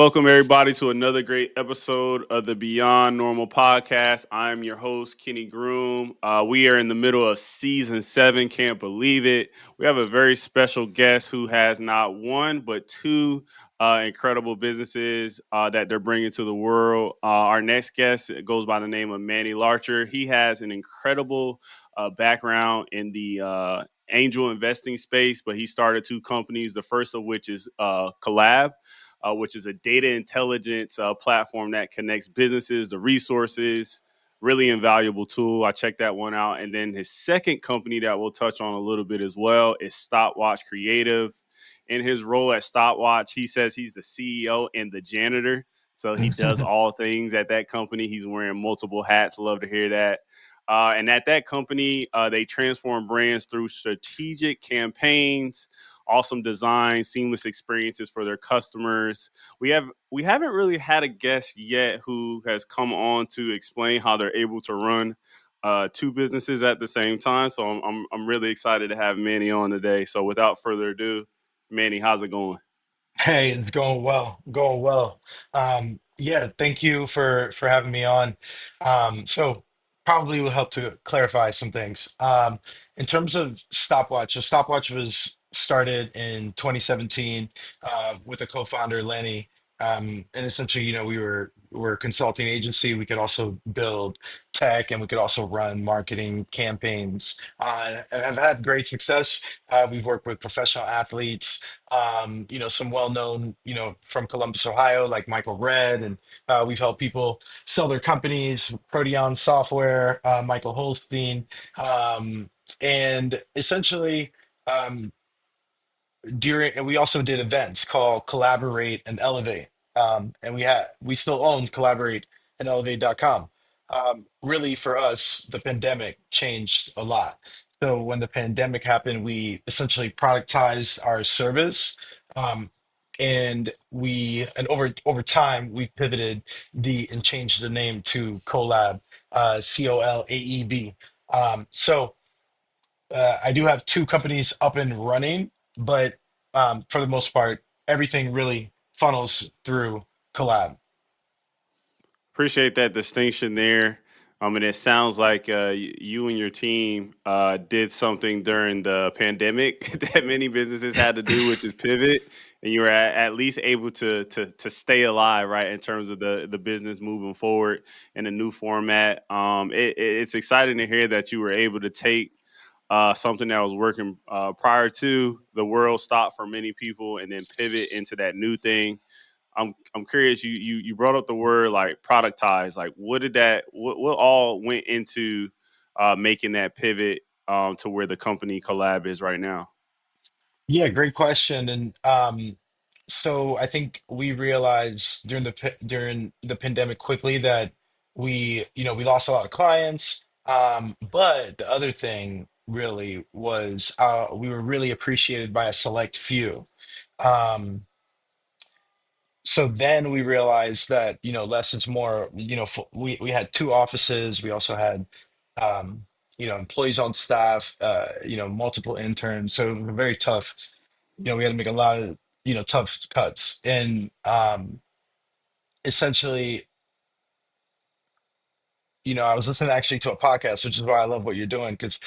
Welcome everybody to another great episode of the Beyond Normal podcast. I'm your host, Kenny Groom. We are in the middle of season 7. Can't believe it. We have a very special guest who has not one, but two incredible businesses that they're bringing to the world. Our next guest goes by the name of Manny Larcher. He has an incredible background in the angel investing space, but he started two companies, the first of which is Collab, which is a data intelligence platform that connects businesses, the resources, really invaluable tool. I checked that one out. And then his second company that we'll touch on a little bit as well is Stopwatch Creative. In his role at Stopwatch, he says he's the CEO and the janitor. So he does all things at that company. He's wearing multiple hats. Love to hear that. And at that company, they transform brands through strategic campaigns, awesome design, seamless experiences for their customers. We haven't really had a guest yet who has come on to explain how they're able to run two businesses at the same time. So I'm really excited to have Manny on today. So without further ado, Manny, how's it going? Hey, it's going well, going well. Yeah, thank you for having me on. So probably will help to clarify some things. In terms of Stopwatch, so Stopwatch was started in 2017 with a co-founder, Lenny. And essentially, we're a consulting agency. We could also build tech, and we could also run marketing campaigns. And have had great success. We've worked with professional athletes, some well-known, from Columbus, Ohio, like Michael Red, and we've helped people sell their companies, Proteon Software, Michael Holstein, and essentially, um, during and we also did events called Collaborate and Elevate, and we still own Collaborate and Elevate.com. Really, for us, the pandemic changed a lot. So when the pandemic happened, we essentially productized our service, um, and over time we pivoted the and changed the name to Collab, Colaab. So I do have two companies up and running, but for the most part, everything really funnels through Collab. Appreciate that distinction there. And it sounds like you and your team did something during the pandemic that many businesses had to do, which is pivot, and you were at least able to stay alive, right, in terms of the business moving forward in a new format. It's exciting to hear that you were able to take something that was working prior to the world stop for many people, and then pivot into that new thing. I'm curious. You brought up the word like productize. Like, what all went into making that pivot to where the company Collab is right now? Yeah, great question. And so I think we realized during the pandemic quickly that we lost a lot of clients. But the other thing really was we were really appreciated by a select few. Um, so then we realized that less is more. We had two offices. We also had employees on staff, multiple interns, so it was very tough. We had to make a lot of tough cuts, and essentially, I was listening actually to a podcast, which is why I love what you're doing, because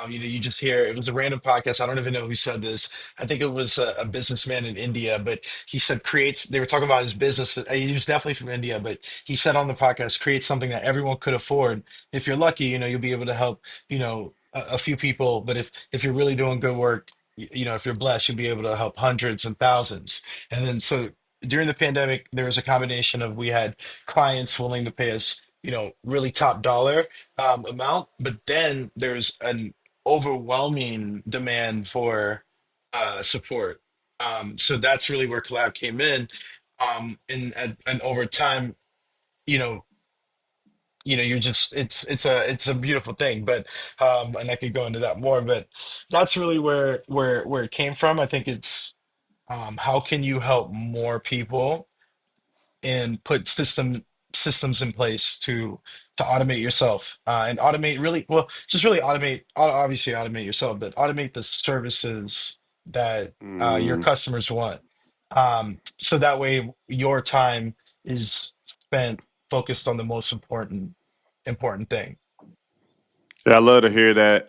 you just hear it was a random podcast. I don't even know who said this. I think it was a businessman in India, but he said creates. They were talking about his business. He was definitely from India, but he said on the podcast, create something that everyone could afford. If you're lucky, you'll be able to help, a few people. But if you're really doing good work, if you're blessed, you'll be able to help hundreds and thousands. And then so during the pandemic, there was a combination of we had clients willing to pay us really top dollar amount. But then there's an overwhelming demand for support. So that's really where collab came in. And over time, you know, you're just it's a beautiful thing. But and I could go into that more, but that's really where it came from. I think it's how can you help more people and put systems in place to automate yourself and automate really well, just really automate, obviously automate yourself, but automate the services that your Mm. customers want, so that way your time is spent focused on the most important thing. Yeah, I love to hear that.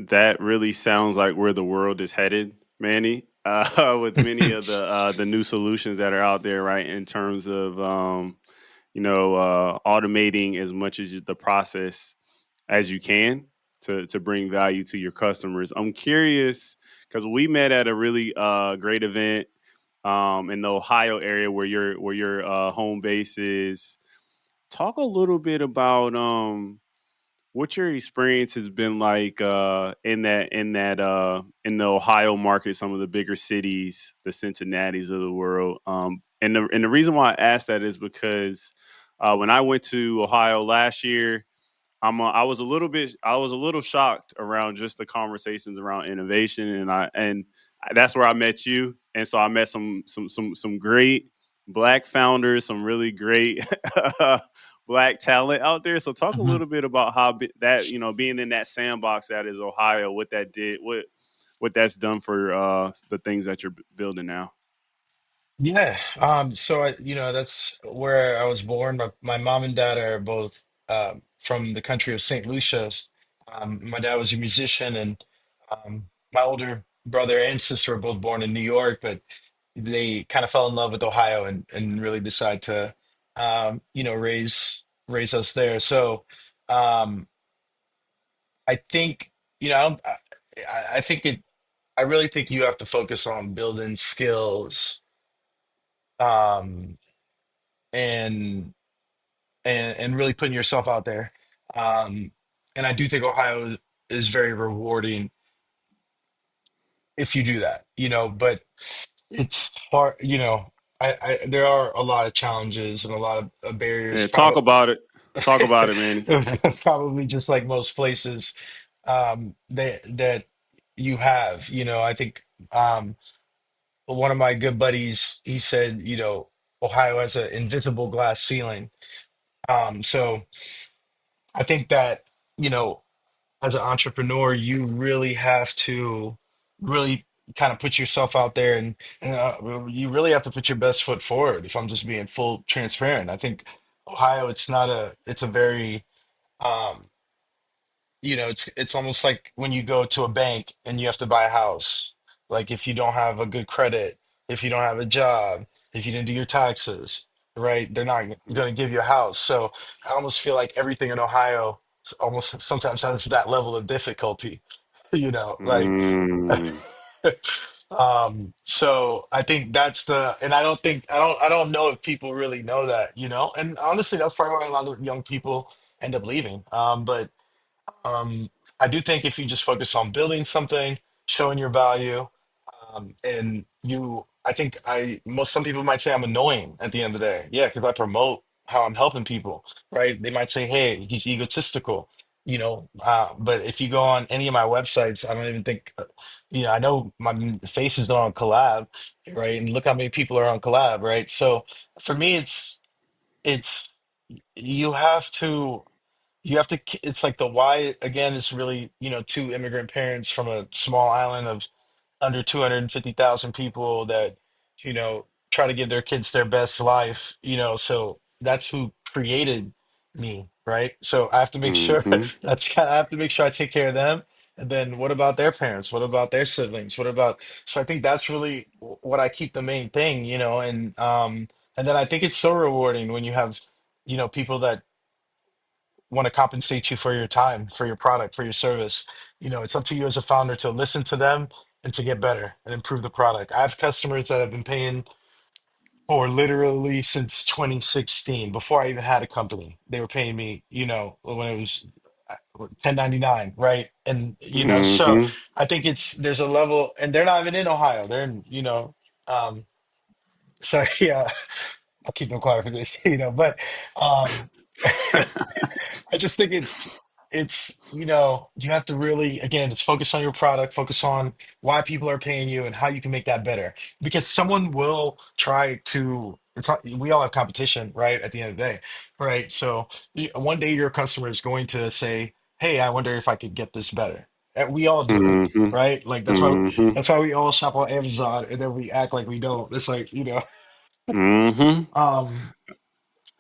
That really sounds like where the world is headed, Manny. With many of the new solutions that are out there, right? In terms of automating as much as the process as you can to bring value to your customers. I'm curious because we met at a really great event in the Ohio area where your home base is. Talk a little bit about what your experience has been like in the Ohio market, some of the bigger cities, the Cincinnatis of the world. And the reason why I asked that is because when I went to Ohio last year, I was a little shocked around just the conversations around innovation, that's where I met you, and so I met some great Black founders, some really great Black talent out there. So talk a Mhm. little bit about how that being in that sandbox that is Ohio, what that did, what that's done for the things that you're building now. Yeah. So that's where I was born. My mom and dad are both from the country of St. Lucia. My dad was a musician, and my older brother and sister were both born in New York, but they kind of fell in love with Ohio and really decided to, raise us there. So, um, I think, I think I really think you have to focus on building skills, um, and and really putting yourself out there. Um, and I do think Ohio is very rewarding if you do that, but it's hard, there are a lot of challenges and a lot of barriers, Yeah, talk probably about it. Talk about it, Manny. probably just like most places that you have, I think one of my good buddies, he said, Ohio has an invisible glass ceiling. So I think that, you know, as an entrepreneur, you really have to really kind of put yourself out there, and you really have to put your best foot forward. If I'm just being full transparent, I think Ohio, it's a very, um, it's almost like when you go to a bank and you have to buy a house. Like if you don't have a good credit, if you don't have a job, if you didn't do your taxes, right, they're not going to give you a house. So I almost feel like everything in Ohio almost sometimes has that level of difficulty, like Mm. so I think that's and I don't know if people really know that, and honestly, that's probably why a lot of young people end up leaving. But um, I do think if you just focus on building something, showing your value, and I think some people might say I'm annoying at the end of the day. Yeah, because I promote how I'm helping people, right? They might say, hey, he's egotistical, but if you go on any of my websites, I don't even think, I know my face is not on collab, right? And look how many people are on collab, right? So for me, it's, you have to it's like the why again is really, two immigrant parents from a small island of under 250,000 people that, try to give their kids their best life, so that's who created me, right? So I have to make sure Hmm. I have to make sure I take care of them. And then what about their parents? What about their siblings? What about, so I think that's really what I keep the main thing, and then I think it's so rewarding when you have, people that want to compensate you for your time, for your product, for your service. It's up to you as a founder to listen to them and to get better and improve the product. I have customers that have been paying for literally since 2016, before I even had a company. They were paying me, when it was. 1099, right? And so Hmm. I think there's a level, and they're not even in Ohio. They're in, um, so yeah, I'll keep them quiet for this, but um, I just think it's you have to really, again, just focus on your product, focus on why people are paying you and how you can make that better. Because someone will try to. It's not, we all have competition, right? At the end of the day, right? So one day your customer is going to say, "Hey, I wonder if I could get this better." And we all do it, Hmm. right? Like Hmm. that's why we all shop on Amazon, and then we act like we don't. It's like Hmm. um,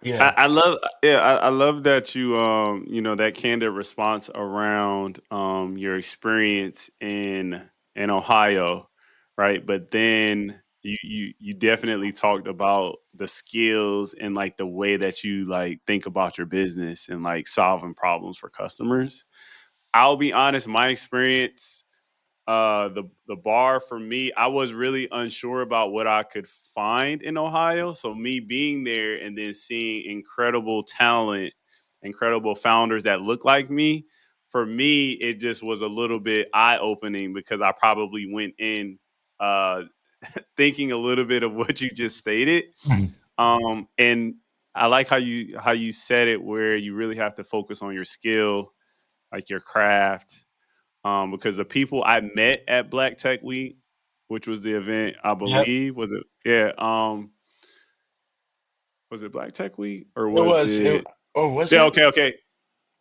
yeah, I love, yeah, I love that that candid response around your experience in Ohio, right? But then you definitely talked about the skills and like the way that you like think about your business and like solving problems for customers. I'll be honest, my experience, the bar for me, I was really unsure about what I could find in Ohio. So me being there and then seeing incredible talent, incredible founders that look like me, for me it just was a little bit eye opening because I probably went in uh, thinking a little bit of what you just stated. And I like how you said it, where you really have to focus on your skill, like your craft, because the people I met at Black Tech Week, which was the event, I yep. believe, was it? Yeah. Was it Black Tech Week or It was was it. it? Oh, was Yeah. it? Okay. Okay.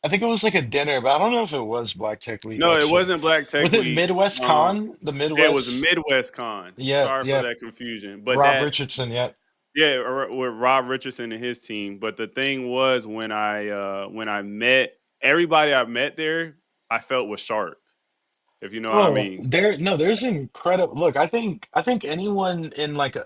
I think it was like a dinner, but I don't know if it was Black Tech Week No, it actually. wasn't Black Tech Was it Week. Midwest Con? The Yeah, it was Midwest? Midwest Con. Yeah, Sorry for yeah. that confusion, but Rob that Richardson, yeah. yeah, with Rob Richardson and his team. But the thing was, when I met everybody I met there, I felt was sharp. If you know what I Oh, mean. there's incredible. Look, I think anyone in like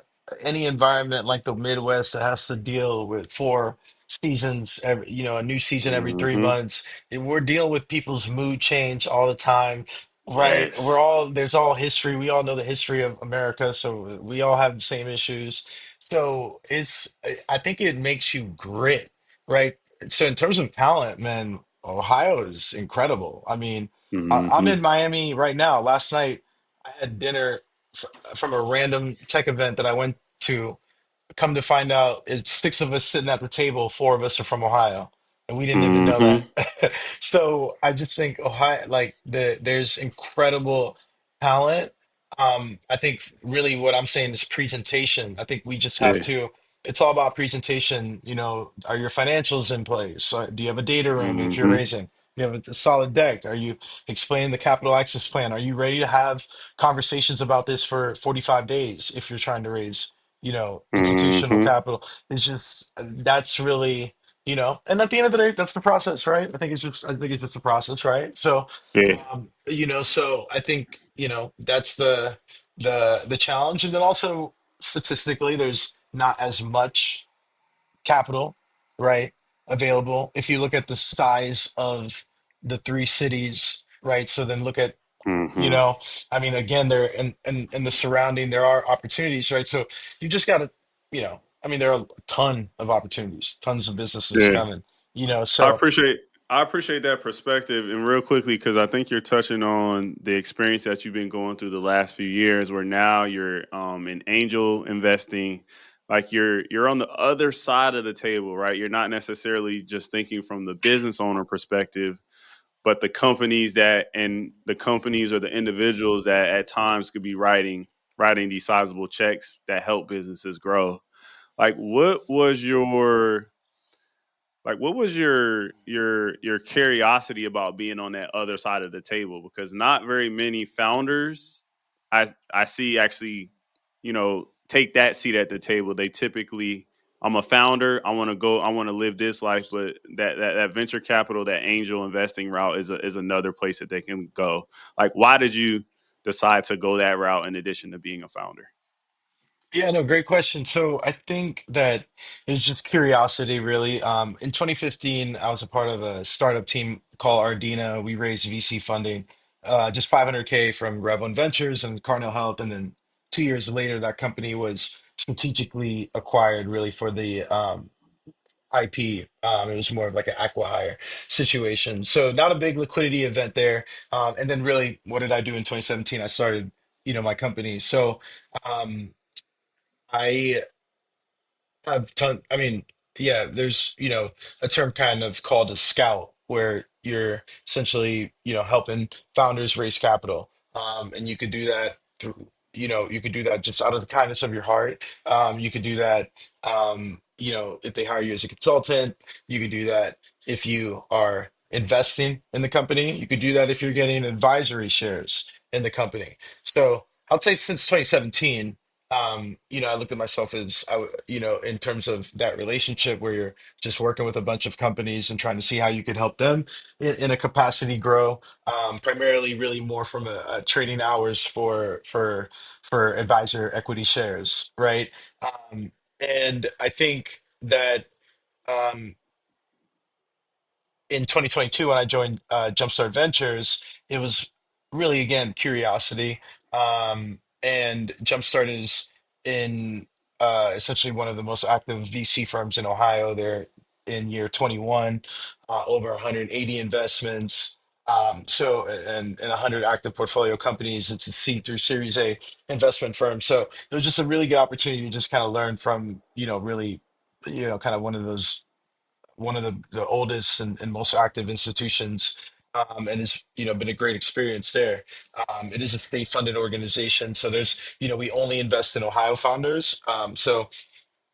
any environment like the Midwest that has to deal with 4 seasons every, a new season every three Hmm. months. We're dealing with people's mood change all the time, right? Yes. There's all history. We all know the history of America, so we all have the same issues. So I think it makes you grit, right? So in terms of talent, man, Ohio is incredible. I mean. I'm Hmm. in Miami right now. Last night, I had dinner from a random tech event that I went to. Come to find out, it's 6 of us sitting at the table. 4 of us are from Ohio, and we didn't even know that. Hmm. So I just think Ohio, like there's incredible talent. I think really what I'm saying is presentation. I think we just have Yeah. to. It's all about presentation. Are your financials in place? Do you have a data room if you're Hmm. raising? Do you have a solid deck? Are you explaining the capital access plan? Are you ready to have conversations about this for 45 days if you're trying to raise? Institutional Hmm. capital. It's just that's really, and at the end of the day, that's the process, right? I think it's just a process, right? So, Yeah. so I think, that's the challenge. And then also statistically, there's not as much capital, right, available. If you look at the size of the 3 cities, right? So then look at you Hmm. know, I mean, again, there and the surrounding, there are opportunities, right? So you just got to, I mean, there are a ton of opportunities, tons of businesses Yeah. coming, I so appreciate I appreciate that perspective. And real quickly, because I think you're touching on the experience that you've been going through the last few years, where now you're in angel investing. Like you're on the other side of the table, right? You're not necessarily just thinking from the business owner perspective, but the companies or the individuals that at times could be writing these sizable checks that help businesses grow. Like what was your curiosity about being on that other side of the table? Because not very many founders I see actually, take that seat at the table. They typically, I'm a founder, I want to live this life, but that venture capital, that angel investing route is another place that they can go. Like, why did you decide to go that route in addition to being a founder? yeah, no, great question. So I think that it's just curiosity, really. In 2015, I was a part of a startup team called Ardina. We raised VC funding, just 500K from Revlon Ventures and Carnell Health, and then 2 years later, that company was strategically acquired, really for the IP. It was more of like an acqui-hire situation. So not a big liquidity event there. And then really, what did I do in 2017? I started, my company. So um, I have ton. I mean, yeah, there's, a term kind of called a scout, where you're essentially, helping founders raise capital. And you could do that through, you could do that just out of the kindness of your heart. You could do that, if they hire you as a consultant. You could do that if you are investing in the company. You could do that if you're getting advisory shares in the company. So I'll say since 2017, I look at myself as in terms of that relationship where you're just working with a bunch of companies and trying to see how you could help them in a capacity grow. Primarily, really more from a trading hours for advisor equity shares, right? And I think that. Um, in 2022 when I joined Jumpstart Ventures, it was really again curiosity. And Jumpstart is in essentially one of the most active VC firms in Ohio. They're in year 21, over 180 investments. And 100 active portfolio companies. It's a C through Series A investment firm. So it was just a really good opportunity to just kind of learn from, really, kind of one of the oldest and most active institutions, and it's been a great experience there. It is a state-funded organization, so we only invest in Ohio founders. So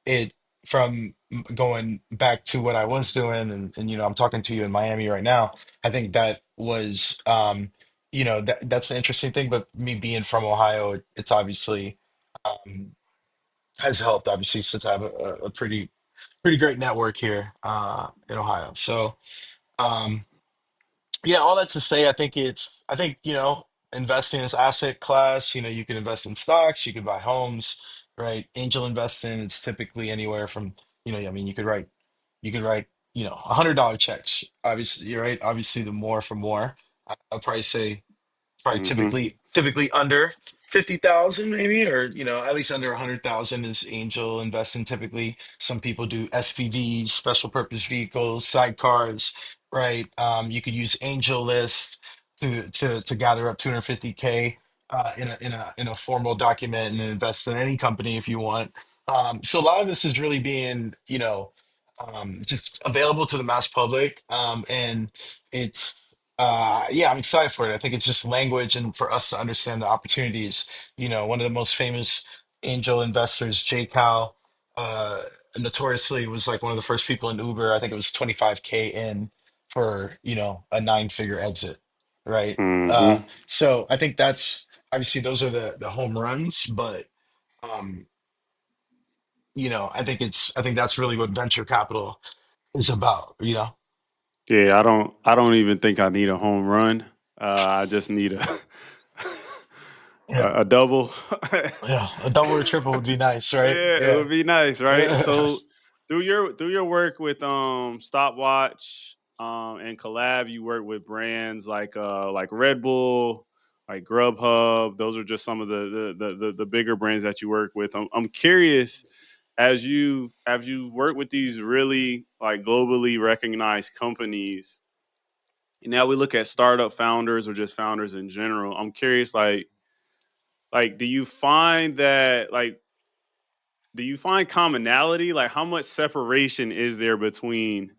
it from going back to what I was doing, and I'm talking to you in Miami right now. I think that was that's the interesting thing. But me being from Ohio, it's obviously um, has helped obviously since I have a pretty great network here in Ohio. So um, yeah, all that to say, I think investing is asset class. You can invest in stocks, you could buy homes, right? Angel investing, it's typically anywhere from, I mean, you could write, $100 checks. Obviously, you're right. Obviously, the more for more. I'll probably say probably Hmm. typically under 50,000 maybe, or at least under 100,000 is angel investing. Typically some people do SPVs, special purpose vehicles, sidecars, right? You could use angel list to gather up 250K in a formal document and invest in any company if you want. So a lot of this is really being just available to the mass public. And it's yeah, I'm excited for it. I think it's just language and for us to understand the opportunities. One of the most famous angel investors, Jay Cal, uh, notoriously was like one of the first people in Uber. I think it was 25K in for, a nine-figure exit, right? Hmm. So I think that's obviously those are the home runs, but um, I think that's really what venture capital is about. Yeah, I don't even think I need a home run. I just need a Yeah. a double. Yeah, a double or triple would be nice, right? Yeah, it Yeah. would be nice, right? So through your work with Stopwatch and Collab, you work with brands like Red Bull, like Grubhub. Those are just some of the bigger brands that you work with. I'm curious, as you work with these really like globally recognized companies, and now we look at startup founders or just founders in general. I'm curious, do you find that like do you find commonality? Like, how much separation is there between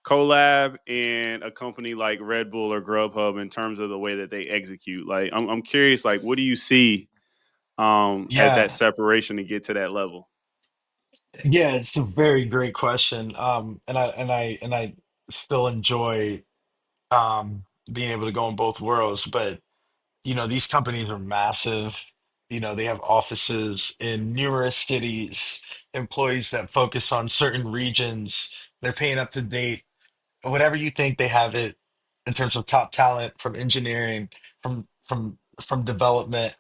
Collab and a company like Red Bull or Grubhub in terms of the way that they execute? Like, I'm curious. Like, what do you see as that Yeah. separation to get to that level? Yeah, it's a very great question. And I still enjoy being able to go in both worlds, but these companies are massive. They have offices in numerous cities, employees that focus on certain regions. They're paying up to date. Whatever you think, they have it in terms of top talent from engineering, from development.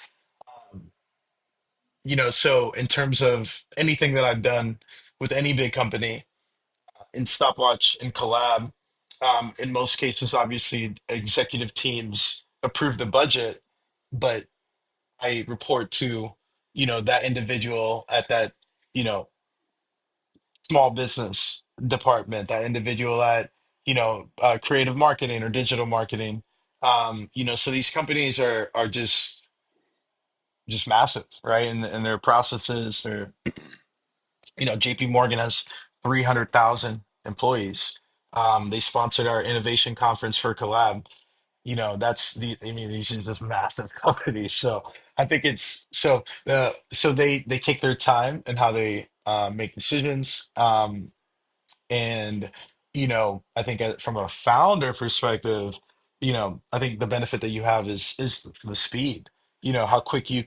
Um, so in terms of anything that I've done with any big company in Stopwatch and Collab, in most cases, obviously, executive teams approve the budget, but I report to, that individual at that, you know, small business. department, that individual at, creative marketing or digital marketing. So these companies are just massive, right? And their processes, JP Morgan has 300,000 employees. They sponsored our innovation conference for Collab. I mean, these are just massive companies. So I think so they take their time and how they make decisions. And, I think from a founder perspective, I think the benefit that you have is the speed. How quick you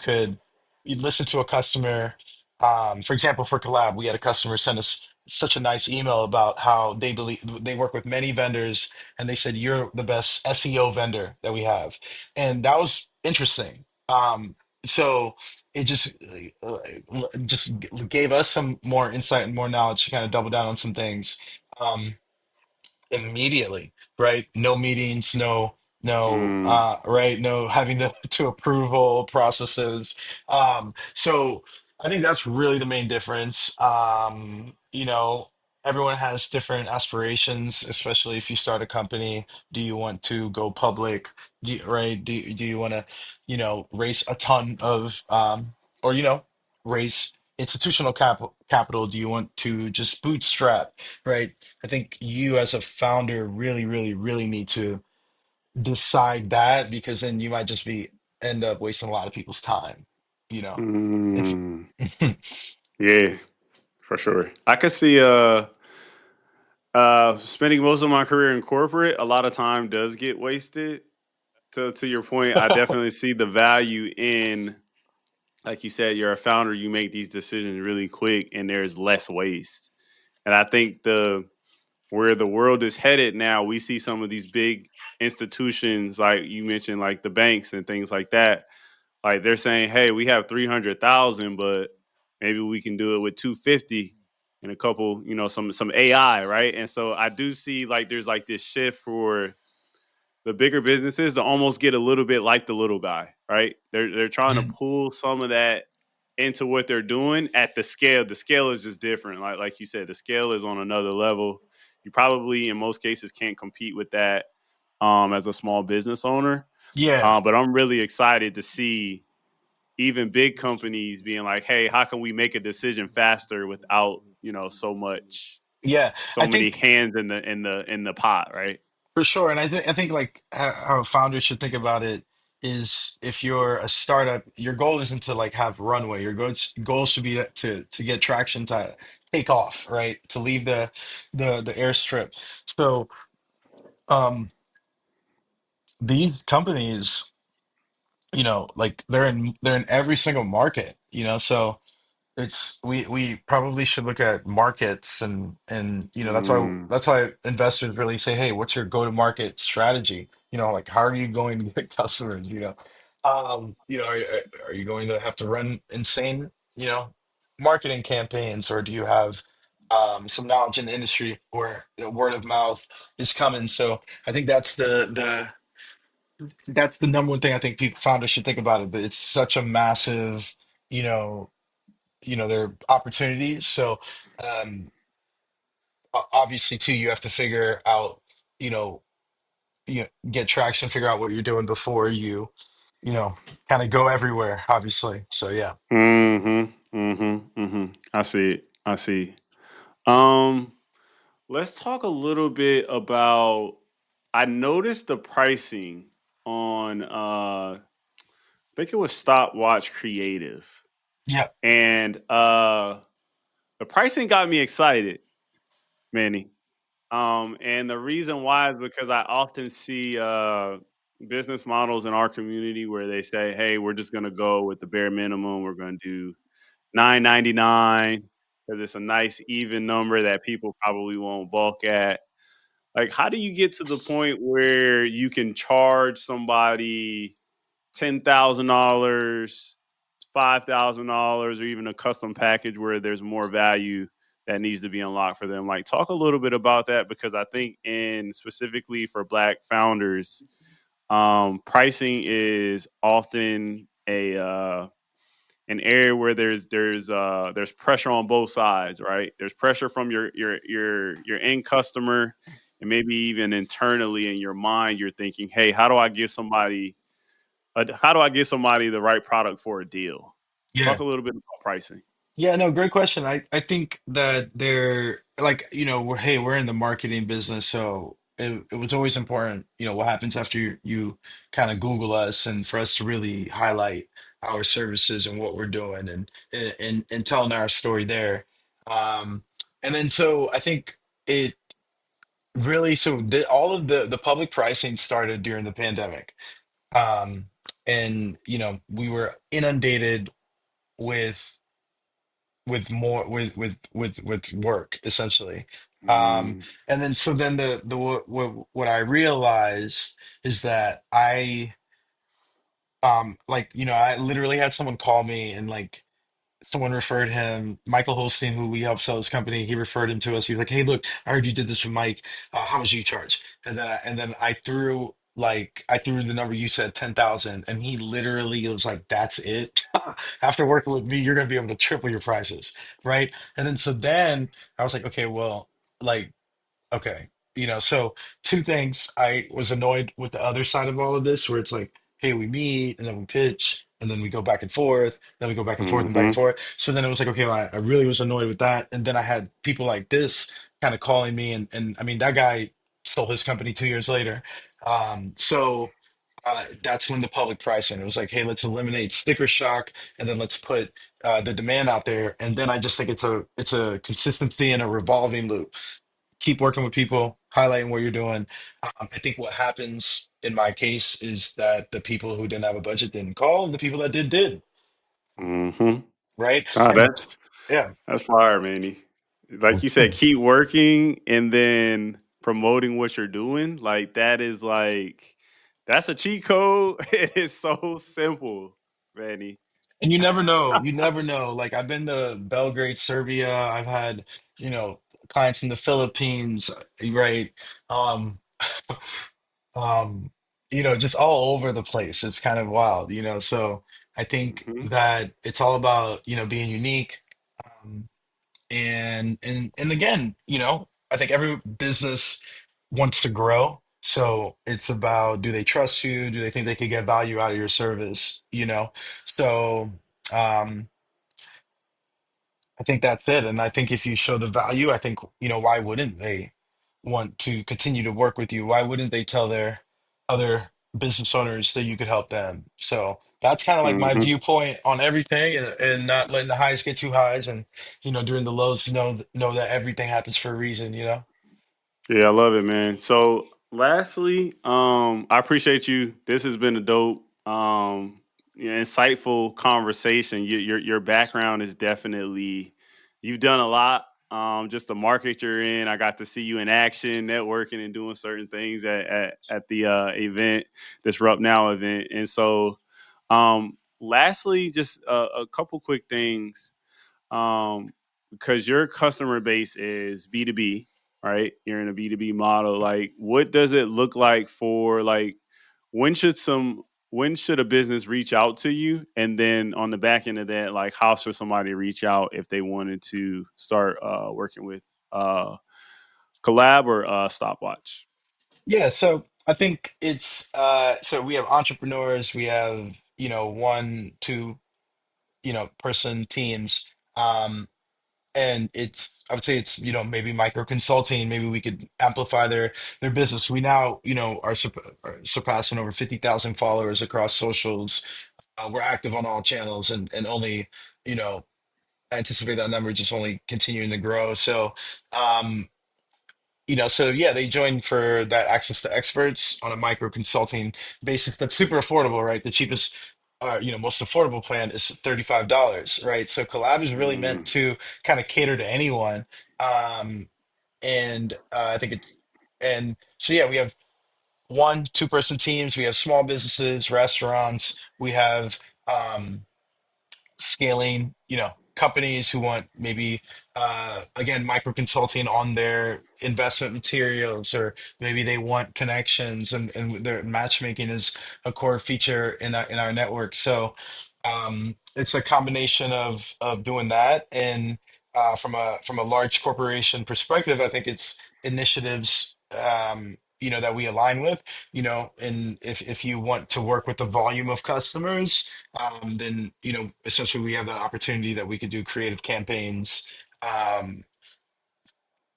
listen to a customer. For example, for Collab, we had a customer send us such a nice email about how they believe they work with many vendors, and they said you're the best SEO vendor that we have, and that was interesting. So it just gave us some more insight and more knowledge to kind of double down on some things um immediately, right? No meetings, Mm, right, no having to approval processes. So I think that's really the main difference. Everyone has different aspirations, especially if you start a company. Do you want to go public? Right, do you want to raise a ton of or raise institutional capital? Do you want to just bootstrap, right? I think you as a founder really, really, really need to decide that, because then you might just be end up wasting a lot of people's time, you know. If mm, yeah, for sure. I could see spending most of my career in corporate, a lot of time does get wasted. To your point, I definitely see the value in, like you said, you're a founder, you make these decisions really quick and there's less waste. And I think the where the world is headed now, we see some of these big institutions, like you mentioned, like the banks and things like that. Like they're saying, hey, we have 300,000, but maybe we can do it with 250 and a couple, some AI, right? And so I do see like there's like this shift for the bigger businesses to almost get a little bit like the little guy, right? They're trying to Mhm. pull some of that into what they're doing at the scale. The scale is just different. Like you said, the scale is on another level. You probably in most cases can't compete with that as a small business owner. Yeah, But I'm really excited to see even big companies being like, hey, how can we make a decision faster without, yeah. so I many think hands in the pot, right? for sure, and I think like how founders should think about it is, if you're a startup, your goal isn't to like have runway. Your goal should be to get traction, to take off, right? To leave the airstrip. So um these companies, like they're in every single market, so we probably should look at markets, and that's why Mm, investors really say, hey, what's your go-to-market strategy? Like, how are you going to get customers? Are you going to have to run insane, marketing campaigns, or do you have some knowledge in the industry where the word of mouth is coming? So I think that's the number one thing I think people founders should think about it. But it's such a massive, you know, there are opportunities. So um, obviously, too, you have to figure out, you know, get traction, figure out what you're doing before you know, kind of go everywhere. Obviously, so yeah, I see it. I see. Um, let's talk a little bit about. I noticed the pricing on. I think it was Stopwatch Creative, yeah, and the pricing got me excited, Manny. And the reason why is because I often see business models in our community where they say, "Hey, we're just going to go with the bare minimum. We're going to do 9.99 because it's a nice even number that people probably won't balk at." Like, how do you get to the point where you can charge somebody $10,000, $5,000, or even a custom package where there's more value that needs to be unlocked for them? Like, talk a little bit about that, because I think, in specifically for Black founders, pricing is often an area where there's pressure on both sides, right? There's pressure from your end customer, and maybe even internally in your mind, you're thinking, "Hey, how do I give somebody the right product for a deal?" Talk Yeah. a little bit about pricing. Yeah, no, great question. I think that they're like, we're in the marketing business, so it was always important, what happens after you kind of Google us and for us to really highlight our services and what we're doing and telling our story there. Um, and then so I think it really all of the public pricing started during the pandemic. Um, and we were inundated with more with work essentially. Mm, And then so then the what I realized is that I literally had someone call me and like someone referred him, Michael Holstein, who we helped sell his company. He referred him to us. He was like, "Hey, look, I heard you did this with Mike. How much do you charge?" And then I threw the number you said, 10,000, and he literally was like, "That's it. After working with me, you're gonna be able to triple your prices, right?" And then I was like, "Okay, well, like." Okay. So two things. I was annoyed with the other side of all of this, where it's like, hey, we meet and then we pitch and then we go back and forth, then we go back and forth and back and mm-hmm. forth. So then it was like, okay, well, I really was annoyed with that. And then I had people like this kind of calling me, and I mean, that guy sold his company 2 years later. That's when the public pricing. It was like, hey, let's eliminate sticker shock, and then let's put the demand out there. And then I just think it's a consistency and a revolving loop. Keep working with people, highlighting what you're doing. I think what happens in my case is that the people who didn't have a budget didn't call, and the people that did, Mm-hmm. right? Ah, And that's yeah, that's fire, Manny. Like you said, keep working and then promoting what you're doing. Like that's a cheat code. It is so simple, Manny. and you never know. You never know. Like I've been to Belgrade, Serbia. I've had, clients in the Philippines, right? Um, um, just all over the place. It's kind of wild. So I think Mm-hmm. that it's all about, being unique. Um, and again, I think every business wants to grow. So it's about, do they trust you? Do they think they could get value out of your service? So um I think that's it. And I think if you show the value, I think, why wouldn't they want to continue to work with you? Why wouldn't they tell their other business owners that you could help them? So that's kind of like my Mm-hmm. viewpoint on everything, and not letting the highs get too highs, and, during the lows, know that everything happens for a reason. Yeah, I love it, man. So, lastly, I appreciate you. This has been a dope, insightful conversation. Your background is definitely you've done a lot. Just the market you're in, I got to see you in action, networking and doing certain things at the event, Disrupt Now event. And so, lastly, just a couple quick things um, because your customer base is B2B, right? You're in a B2B model. Like, what does it look like for like when should some when should a business reach out to you? And then on the back end of that, like how should somebody reach out if they wanted to start working with uh collab or stopwatch? Yeah, so I think it's so we have entrepreneurs, we have, one, two, person teams. And it's I would say it's, maybe micro consulting. Maybe we could amplify their business. We now, are surpassing over 50,000 followers across socials. We're active on all channels, and only, you know I anticipate that number just only continuing to grow. So yeah, they join for that access to experts on a micro consulting basis. That's super affordable, right? The cheapest, most affordable plan is $35, right? So Collab is really meant Mm, to kind of cater to anyone. And I think and so yeah, we have one, two-person teams. We have small businesses, restaurants. We have, scaling, companies who want maybe, again, micro consulting on their investment materials, or maybe they want connections, and their matchmaking is a core feature in our network. So It's a combination of doing that, and from a large corporation perspective, I think it's initiatives that we align with. And if you want to work with the volume of customers, then essentially we have the opportunity that we could do creative campaigns. Um,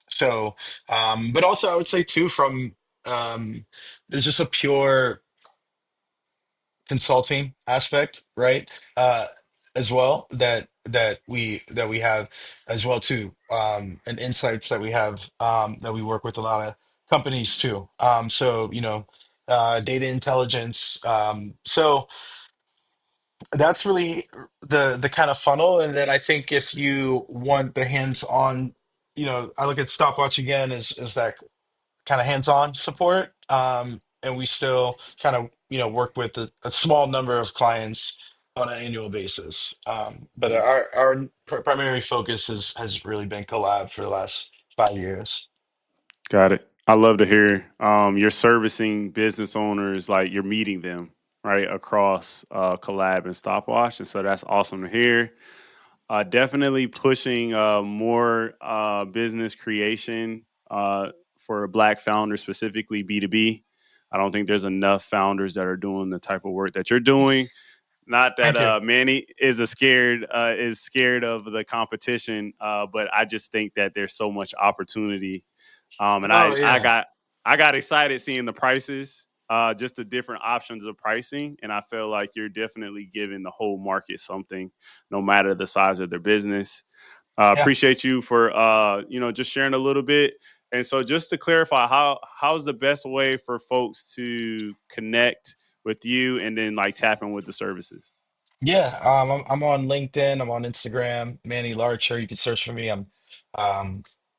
so, but also I would say too, from there's just a pure consulting aspect, right? As well, that we have as well too, and insights that we have, that we work with a lot of companies too. So data intelligence. So that's really the kind of funnel. And then I think if you want the hands-on, I look at Stopwatch again as that kind of hands-on support. And we still kind of, work with a small number of clients on an annual basis. But Mhm. our primary focus has really been collab for the last 5 years. Got it. I love to hear you're servicing business owners, like you're meeting them right across Collab and Stopwatch, and so that's awesome to hear. Definitely pushing more business creation for Black founders, specifically B2B. I don't think there's enough founders that are doing the type of work that you're doing. Not that Thank you. Manny is scared of the competition, but I just think that there's so much opportunity. And Oh I yeah, got excited seeing the prices, just the different options of pricing, and I feel like you're definitely giving the whole market something, no matter the size of their business. yeah. Appreciate you for just sharing a little bit. And so, just to clarify, how's the best way for folks to connect with you and then like tap in with the services? Yeah, I'm on LinkedIn. I'm on Instagram. Manny Larcher. You can search for me. Um,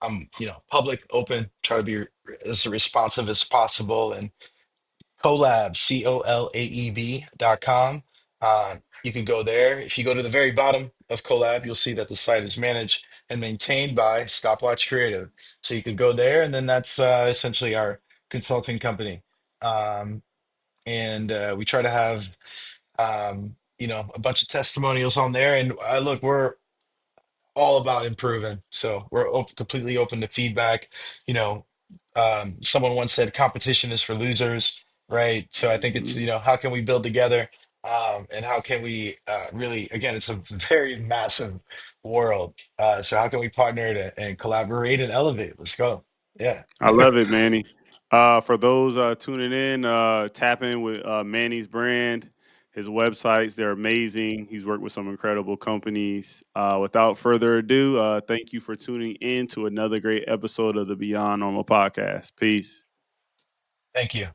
I'm public, open. Try to be as responsive as possible. And Collab, COLAEB.com. You can go there. If you go to the very bottom of Collab, you'll see that the site is managed and maintained by Stopwatch Creative. So you could go there, and then that's essentially our consulting company. Um, and we try to have a bunch of testimonials on there. And look, we're all about improving. So we're completely open to feedback. You know, Someone once said competition is for losers, right? So I think it's, Mhm. how can we build together? And how can we really, again, it's a very massive world. So how can we partner and collaborate and elevate? Let's go. Yeah. I love it, Manny. For those tuning in, tap in with Manny's brand, his websites. They're amazing. He's worked with some incredible companies. Without further ado, thank you for tuning in to another great episode of the Beyond Normal podcast. Peace. Thank you.